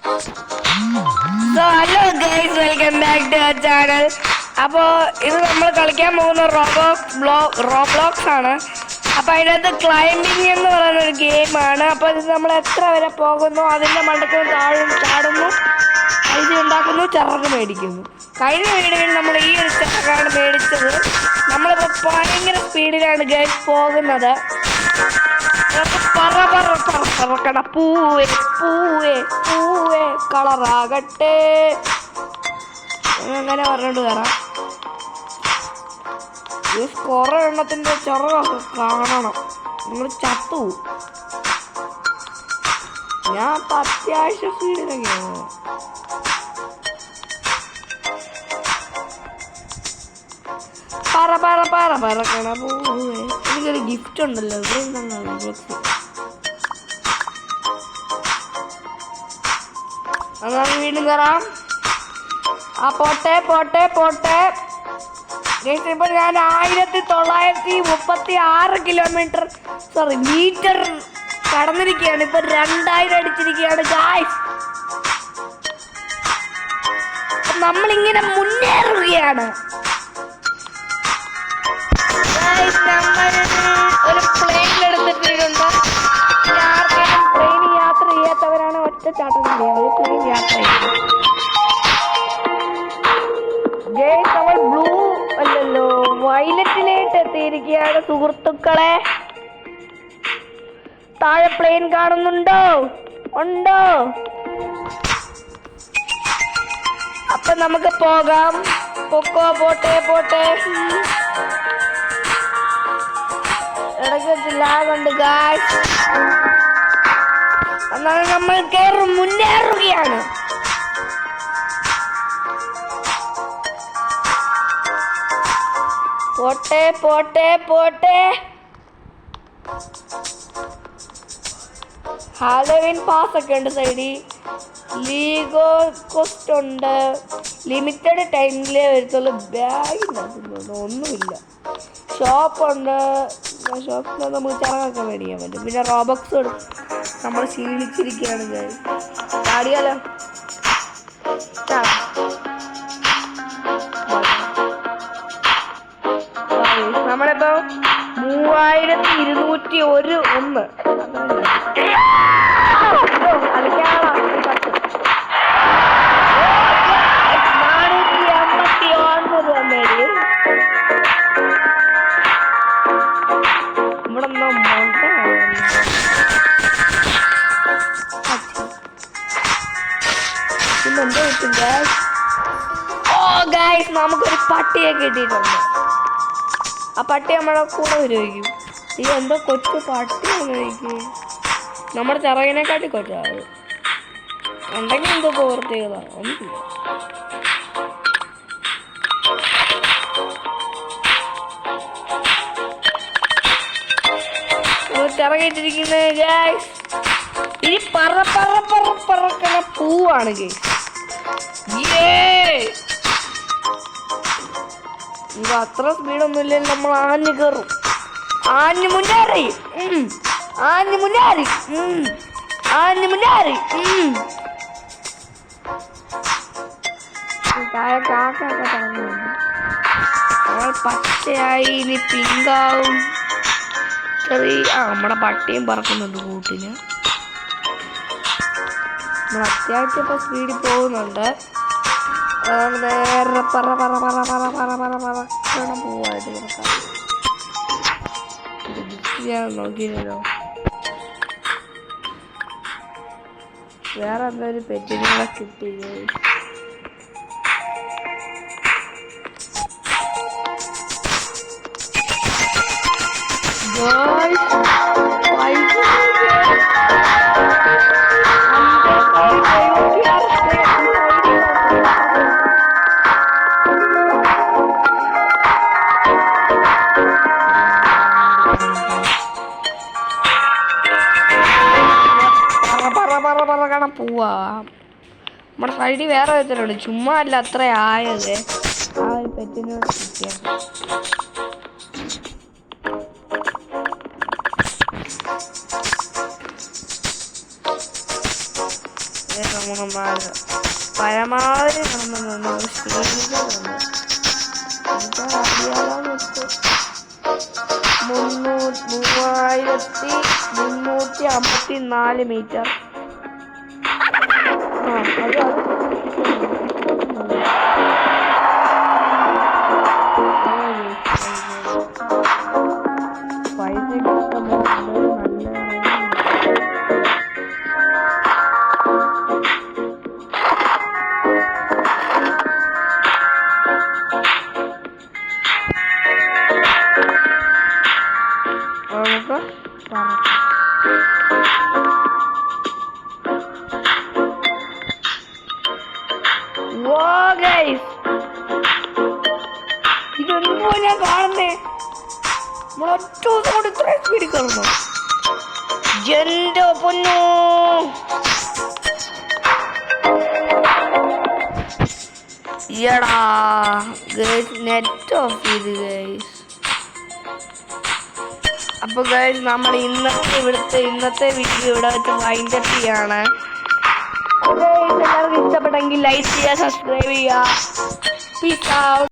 So hello guys, welcome back to our channel. അപ്പോൾ ഇത് നമ്മൾ കളിക്കാൻ പോകുന്ന റോബ്ലോക്സ് ആണ്. അപ്പോൾ അതിനകത്ത് ക്ലൈംബിംഗ് എന്ന് പറയുന്ന ഒരു ഗെയിമാണ്. അപ്പോൾ ഇത് നമ്മൾ എത്ര വരെ പോകുന്നു അതിൻ്റെ മണ്ടക്ക് ചാടുന്നു, ഐഡി ഉണ്ടാക്കുന്നു, ചിറക് മേടിക്കുന്നു. കഴിഞ്ഞ വീഡിയോയിൽ നമ്മൾ ഈ ഒരു ചിറകാണ് മേടിച്ചത്. നമ്മളിപ്പോൾ ഭയങ്കര സ്പീഡിലാണ് ഗൈസ് പോകുന്നത്. പറക്കണ പൂവേ പൂവേ പൂവേ കളറാകട്ടെ അങ്ങനെ പറഞ്ഞോണ്ട് കയറാം. കുറെ എണ്ണത്തിന്റെ ചിറകൊക്കെ കാണണം. നിങ്ങൾ ചത്തു. ഞാൻ അത്യാവശ്യം സ്പീഡിലൊക്കെയാണ്. പറക്കണ പൂവേ. എനിക്കൊരു ഗിഫ്റ്റ് ഉണ്ടല്ലോ, അങ്ങനെ വീണ്ടും കയറാം. പോട്ടെ പോട്ടെ പോട്ടെ. ഇപ്പൊ ഞാൻ 1936 കിലോമീറ്റർ മീറ്റർ കടന്നിരിക്കുകയാണ്. ഇപ്പൊ 2000 അടിച്ചിരിക്കുകയാണ് ഗായ്സ്. നമ്മളിങ്ങനെ മുന്നേറുകയാണ്. നമ്മൾ ഒരു പ്ലെയിൻ എടുത്തിട്ടുണ്ട്. ആർക്കെങ്കിലും ട്രെയിൻ യാത്ര ചെയ്യാത്തവരാണ് ഒറ്റച്ചാട്ടത്തിൻ്റെ ഒരു പ്ലെയിൻ യാത്ര ചെയ്യുന്നത്. നമ്മൾ ബ്ലൂ അല്ലല്ലോ വയലറ്റിലേക്ക് എത്തിയിരിക്കുകയാണ് സുഹൃത്തുക്കളെ. താഴെ പ്ലെയിൻ കാണുന്നുണ്ടോ? ഉണ്ടോ? അപ്പൊ നമുക്ക് പോകാം. പൊക്കോ, പോട്ടെ പോട്ടെ. ഇടയ്ക്ക് ലാഗുണ്ട് ഗായ്സ്. എന്നാൽ നമ്മൾ മുന്നേറുകയാണ്. പോട്ടെ പോട്ടെ പോട്ടെ. ഹാലോവിൻ പാസ് ഒക്കെ ഉണ്ട് സൈഡിൽ. ലീഗോ കോസ്റ്റ് ഉണ്ട്. ലിമിറ്റഡ് ടൈമിലേ വരത്തുള്ളൂ. ബാഗിനകത്ത് ഒന്നുമില്ല. ഷോപ്പുണ്ട്. ഷോപ്പിൽ നമുക്ക് ചിറകൊക്കെ മേടിക്കാൻ പറ്റും. പിന്നെ റോബക്സ് നമ്മൾ ക്ഷീണിച്ചിരിക്കുകയാണ്. ചാടിയാലോ? നമ്മളിപ്പോ 3201 നമുക്കൊരു പട്ടിയെ കിട്ടിയിട്ടുണ്ട്. ആ പട്ടി നമ്മളെ കൂടെ വരുമായിരിക്കും. ഈ എന്തോ കൊച്ചു പട്ടിയാണ് കഴിക്കും. നമ്മുടെ ചിറകിനെക്കാട്ടി കൊച്ചാണ്. ഉണ്ടെങ്കിൽ എന്തോ പ്രവർത്തികള ഒന്നുമില്ല. ചിറകിട്ടിരിക്കുന്നത് ഗൈസ്. ഈ പറക്കണ പൂവാണ് ഗൈസ്. ഇത് അത്ര സ്പീഡൊന്നുമില്ല. നമ്മൾ ആഞ്ഞു കയറും. ആഞ്ഞു മുന്നേറി. ആഞ്ഞു മുന്നേറി. ആഞ്ഞു മുന്നേറി. കാക്കൊക്കെ പറഞ്ഞു. നമ്മൾ പച്ചയായി ഇനി പിങ്കാവും. നമ്മുടെ പട്ടിയും പറക്കുന്നുണ്ട് കൂട്ടിന്. നമ്മൾ അത്യാവശ്യം ഇപ്പൊ സ്പീഡിൽ പോകുന്നുണ്ട്. നേരെ പോവായിട്ട് നോക്കിയില്ലല്ലോ. വേറെ എന്തൊരു പെറ്റിനെ കിട്ടി. പറക്കണം പോവാ. നമ്മുടെ സൈഡിൽ വേറെ വിധത്തിലുണ്ട്. ചുമ്മാ അല്ല അത്ര ആയത്. ആ ഒരു പെറ്റിന് കിട്ടിയ നമ്മൾ പരമാവധി നടന്നു സ്പീഡിൽ 3354 മീറ്റർ. ഇതെന്തോ ഞാൻ കാണുന്നേ, നമ്മളൊറ്റ ദിവസം കൊണ്ട് ഇത്രയും സ്പീഡിൽ കാണുന്നു. എന്റെ പൊന്നോ, എടാ ഗൈസ് നെറ്റ് ഓഫ് ചെയ്ത് ഗൈസ്. അപ്പൊ ഗൈസ് നമ്മൾ ഇന്നത്തെ വീഡിയോ ഇവിടെ വെച്ച് വൈൻഡ് അപ്പ് ചെയ്യാണ്. എല്ലാവർക്കും ഇഷ്ടപ്പെട്ടെങ്കിൽ ലൈക്ക് ചെയ്യുക, സബ്സ്ക്രൈബ് ചെയ്യുക. Peace out.